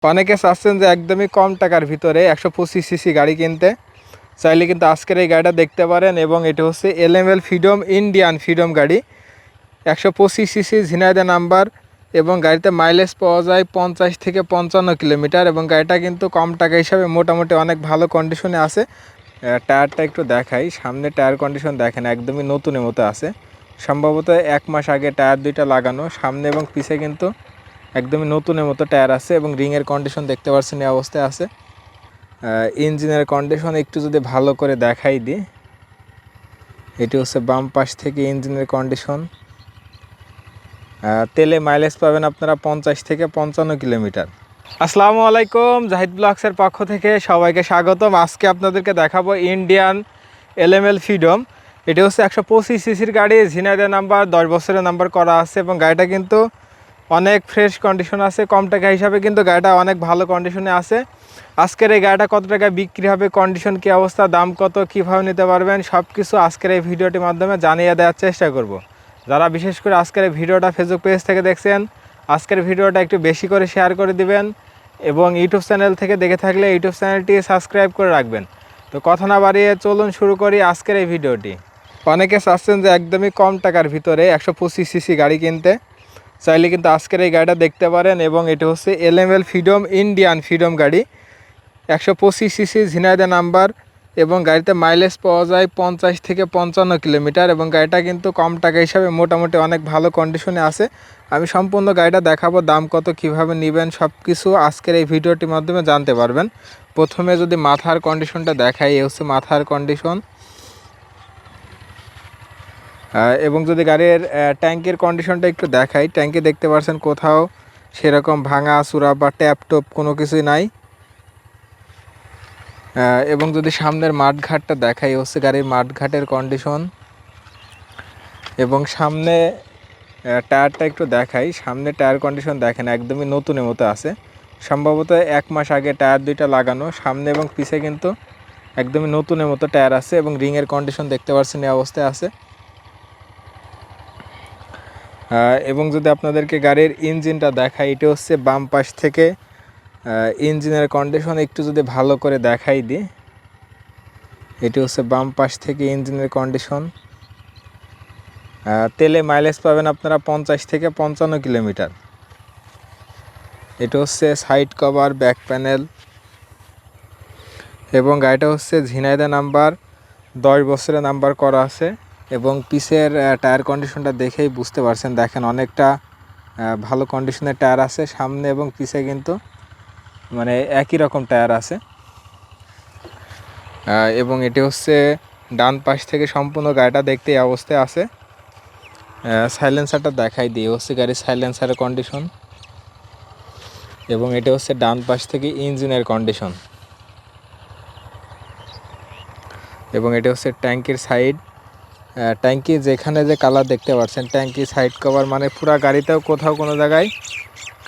অনেকে চাচ্ছেন যে একদমই কম টাকার ভিতরে 125 সিসি গাড়ি কিনতে চাইলে কিন্তু আজকের এই গাড়িটা দেখতে পারেন। এবং এটি হচ্ছে এলএমএল ফ্রিডম ইন্ডিয়ান ফ্রিডম গাড়ি, 125 সিসি ঝিনাইদহ নাম্বার এবং গাড়িতে মাইলেজ পাওয়া যায় 50 থেকে 55 কিলোমিটার। এবং গাড়িটা কিন্তু কম টাকা হিসাবে মোটামুটি অনেক ভালো কন্ডিশনে আছে। টায়ারটা একটু দেখাই, সামনে টায়ার কন্ডিশন দেখেন একদমই নতুনের মতো আছে। সম্ভবত 1 মাস আগে টায়ার দুইটা লাগানো, সামনে এবং পিছে কিন্তু একদমই নতুনের মতো টায়ার আছে এবং রিংয়ের কন্ডিশন দেখতে পাচ্ছেন এই অবস্থায় আছে। ইঞ্জিনের কন্ডিশন একটু যদি ভালো করে দেখাই দিই, এটি হচ্ছে বাম পাশ থেকে ইঞ্জিনের কন্ডিশন। তেলে মাইলেজ পাবেন আপনারা 50 থেকে 55 কিলোমিটার। আসসালামু আলাইকুম, জাহিদ ব্লগসের পক্ষ থেকে সবাইকে স্বাগতম। আজকে আপনাদেরকে দেখাবো ইন্ডিয়ান এলএমএল ফ্রিডম। এটি হচ্ছে 125 সিসির গাড়ি, ঝিনাইদহ নাম্বার, 10 বছরের নাম্বার করা আছে এবং গাড়িটা কিন্তু অনেক ফ্রেশ কন্ডিশন আছে। কম টাকা হিসাবে কিন্তু গাড়িটা অনেক ভালো কন্ডিশনে আছে। আজকের এই গাড়িটা কত টাকায় বিক্রি হবে, কন্ডিশন কী অবস্থা, দাম কত, কীভাবে নিতে পারবেন, সব কিছু আজকের এই ভিডিওটির মাধ্যমে জানিয়ে দেওয়ার চেষ্টা করব। যারা বিশেষ করে আজকের এই ভিডিওটা ফেসবুক পেজ থেকে দেখছেন, আজকের ভিডিওটা একটু বেশি করে শেয়ার করে দিবেন এবং ইউটিউব চ্যানেল থেকে দেখে থাকলে ইউটিউব চ্যানেলটি সাবস্ক্রাইব করে রাখবেন। তো কথা না বাড়িয়ে চলুন শুরু করি আজকের এই ভিডিওটি। অনেকে চাচ্ছেন যে একদমই কম টাকার ভিতরে 125 সিসি গাড়ি কিনতে চাইলে কিন্তু আজকের এই গাড়িটা দেখতে পারেন। এবং এটি হচ্ছে এলএমএল ফ্রিডম ইন্ডিয়ান ফ্রিডম গাড়ি, 125 সিসি ঝিনাইদহ নাম্বার এবং গাড়িতে মাইলেজ পাওয়া যায় 50 থেকে 55 কিলোমিটার। এবং গাড়িটা কিন্তু কম টাকা হিসাবে মোটামুটি অনেক ভালো কন্ডিশনে আছে। আমি সম্পূর্ণ গাড়িটা দেখাবো, দাম কত, কিভাবে নেবেন, সব কিছু আজকের এই ভিডিওটির মাধ্যমে জানতে পারবেন। প্রথমে যদি মাথার কন্ডিশনটা দেখাই, এই হচ্ছে মাথার কন্ডিশন। এবং যদি গাড়ির ট্যাঙ্কের কন্ডিশনটা একটু দেখাই, ট্যাঙ্কে দেখতে পাচ্ছেন কোথাও সেরকম ভাঙা চূড়া বা ট্যাপ টপ কোনো কিছুই নাই। এবং যদি সামনের মাঠঘাটটা দেখাই, হচ্ছে গাড়ির মাঠঘাটের কন্ডিশন। এবং সামনে টায়ারটা একটু দেখাই, সামনে টায়ার কন্ডিশন দেখেন একদমই নতুনের মতো আছে। সম্ভবত 1 মাস আগে টায়ার দুইটা লাগানো, সামনে এবং পিছে কিন্তু একদমই নতুনের মতো টায়ার আছে এবং রিংয়ের কন্ডিশন দেখতে পাচ্ছেন এই অবস্থায় আছে। এবং যদি আপনাদেরকে গাড়ির ইঞ্জিনটা দেখাই, এটা হচ্ছে বাম পাশ থেকে ইঞ্জিনের কন্ডিশন একটু যদি ভালো করে দেখাই দিই, এটি হচ্ছে বাম পাশ থেকে ইঞ্জিনের কন্ডিশন। তেলে মাইলেজ পাবেন আপনারা 50 থেকে 55 কিলোমিটার। এটা হচ্ছে সাইড কভার, ব্যাক প্যানেল এবং গাড়িটা হচ্ছে ঝিনাইদহ নাম্বার, 10 বছরের নাম্বার করা আছে। এবং পিছের টায়ার কন্ডিশনটা দেখেই বুঝতে পারছেন, দেখেন অনেকটা ভালো কন্ডিশনের টায়ার আছে। সামনে এবং পিছে কিন্তু মানে একই রকম টায়ার আছে। এবং এটি হচ্ছে ডান পাশ থেকে সম্পূর্ণ গাড়িটা দেখতে এই অবস্থায় আছে। সাইলেন্সারটা দেখাই দিয়ে, হচ্ছে গাড়ির সাইলেন্সারের কন্ডিশন। এবং এটা হচ্ছে ডান পাশ থেকে ইঞ্জিনের কন্ডিশন। এবং এটা হচ্ছে ট্যাঙ্কির সাইড, ট্যাঙ্কি যেখানে যে কালার দেখতে পাচ্ছেন, ট্যাঙ্কি সাইড কভার, মানে পুরো গাড়িতেও কোথাও কোনো জায়গায়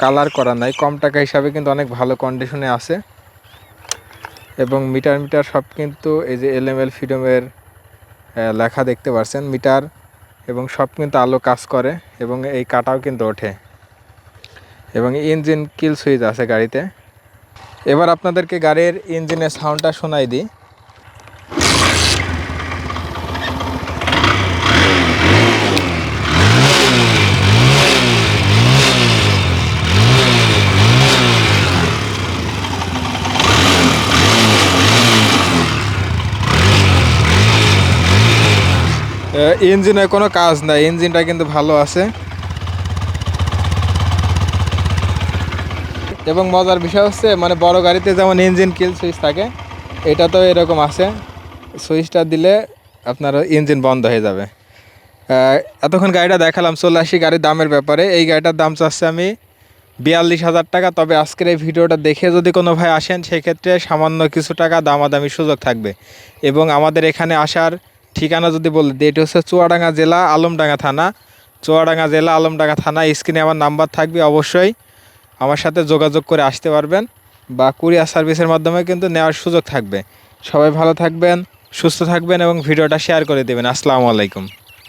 কালার করা নাই। কম টাকা হিসাবে কিন্তু অনেক ভালো কন্ডিশনে আছে। এবং মিটার সব কিন্তু এই যে এলএমএল ফ্রিডমের লেখা দেখতে পাচ্ছেন, মিটার এবং সব কিন্তু আলো কাজ করে এবং এই কাটাও কিন্তু ওঠে। এবং ইঞ্জিন কিল সুইচ আছে গাড়িতে। এবার আপনাদেরকে গাড়ির ইঞ্জিনের সাউন্ডটা শোনাই দিই। ইঞ্জিনে কোনো কাজ নাই, ইঞ্জিনটা কিন্তু ভালো আছে। এবং মজার বিষয় হচ্ছে, মানে বড় গাড়িতে যেমন ইঞ্জিন কিল সুইচ থাকে, এটা তো এরকম আছে, সুইচটা দিলে আপনার ইঞ্জিন বন্ধ হয়ে যাবে। এতক্ষণ গাড়িটা দেখালাম, চলে আসি গাড়ির দামের ব্যাপারে। এই গাড়িটার দাম চাচ্ছে আমি 42,000 টাকা। তবে আজকের এই ভিডিওটা দেখে যদি কোনো ভাই আসেন, সেক্ষেত্রে সামান্য কিছু টাকা দামাদামির সুযোগ থাকবে। এবং আমাদের এখানে আসার ঠিকানা যদি বলে দিই, এটি হচ্ছে চুয়াডাঙ্গা জেলা, আলমডাঙ্গা থানা। চুয়াডাঙ্গা জেলা, আলমডাঙ্গা থানা। স্ক্রিনে আমার নাম্বার থাকবে, অবশ্যই আমার সাথে যোগাযোগ করে আসতে পারবেন, বা কুরিয়ার সার্ভিসের মাধ্যমে কিন্তু নেওয়ার সুযোগ থাকবে। সবাই ভালো থাকবেন, সুস্থ থাকবেন এবং ভিডিওটা শেয়ার করে দেবেন। আসসালামু আলাইকুম।